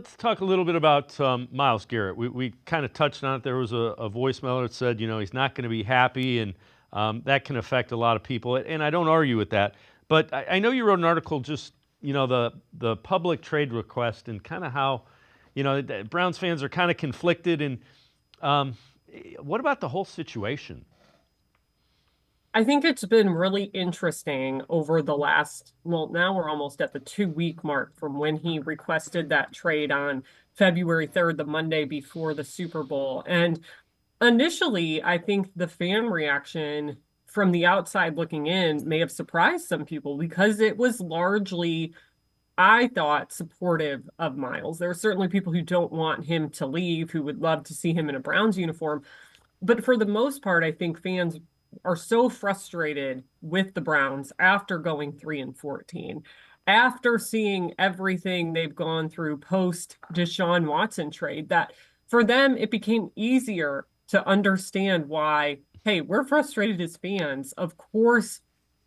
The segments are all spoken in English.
Let's talk a little bit about Myles Garrett. We kind of touched on it. There was a voicemail that said, he's not going to be happy, and that can affect a lot of people. And I don't argue with that. But I know you wrote an article just, the public trade request and kind of how, the Browns fans are kind of conflicted. And um, what about the whole situation? I think it's been really interesting over the last, well, now we're almost at the 2 week mark from when he requested that trade on February 3rd, the Monday before the Super Bowl. And initially, I think the fan reaction from the outside looking in may have surprised some people because it was largely, I thought, supportive of Myles. There are certainly people who don't want him to leave, who would love to see him in a Browns uniform. But for the most part, I think fans are so frustrated with the Browns after going 3-14, after seeing everything they've gone through post Deshaun Watson trade, that for them it became easier to understand why, hey, we're frustrated as fans. Of course,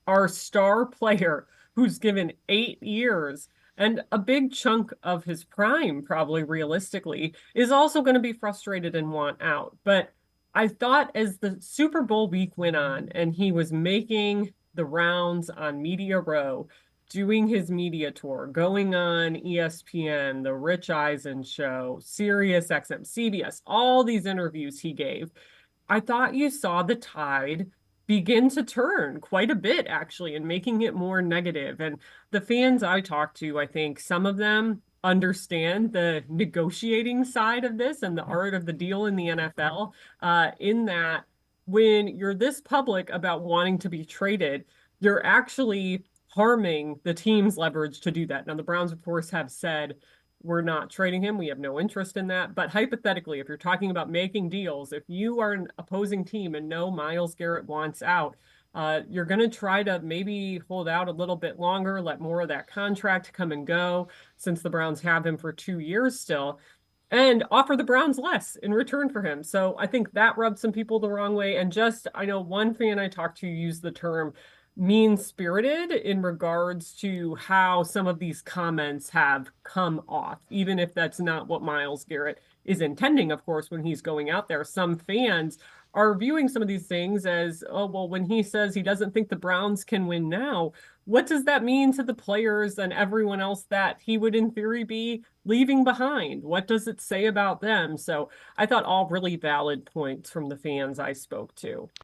our star player who's given 8 years and a big chunk of his prime, probably realistically, is also going to be frustrated and want out. But I thought as the Super Bowl week went on and he was making the rounds on Media Row, doing his media tour, going on ESPN, The Rich Eisen Show, Sirius XM, CBS, all these interviews he gave, I thought you saw the tide begin to turn quite a bit, actually, and making it more negative. And the fans I talked to, I think some of them understand the negotiating side of this and the art of the deal in the NFL, in that when you're this public about wanting to be traded, you're actually harming the team's leverage to do that. Now, the Browns, of course, have said we're not trading him. We have no interest in that. But hypothetically, if you're talking about making deals, if you are an opposing team and know Myles Garrett wants out, you're going to try to maybe hold out a little bit longer, let more of that contract come and go, since the Browns have him for 2 years still, and offer the Browns less in return for him. So I think that rubbed some people the wrong way. And just, I know one fan I talked to used the term mean spirited in regards to how some of these comments have come off, even if that's not what Myles Garrett is intending, of course, when he's going out there. Some fans are viewing some of these things as, oh, well, when he says he doesn't think the Browns can win now, what does that mean to the players and everyone else that he would, in theory, be leaving behind? What does it say about them? So I thought all really valid points from the fans I spoke to.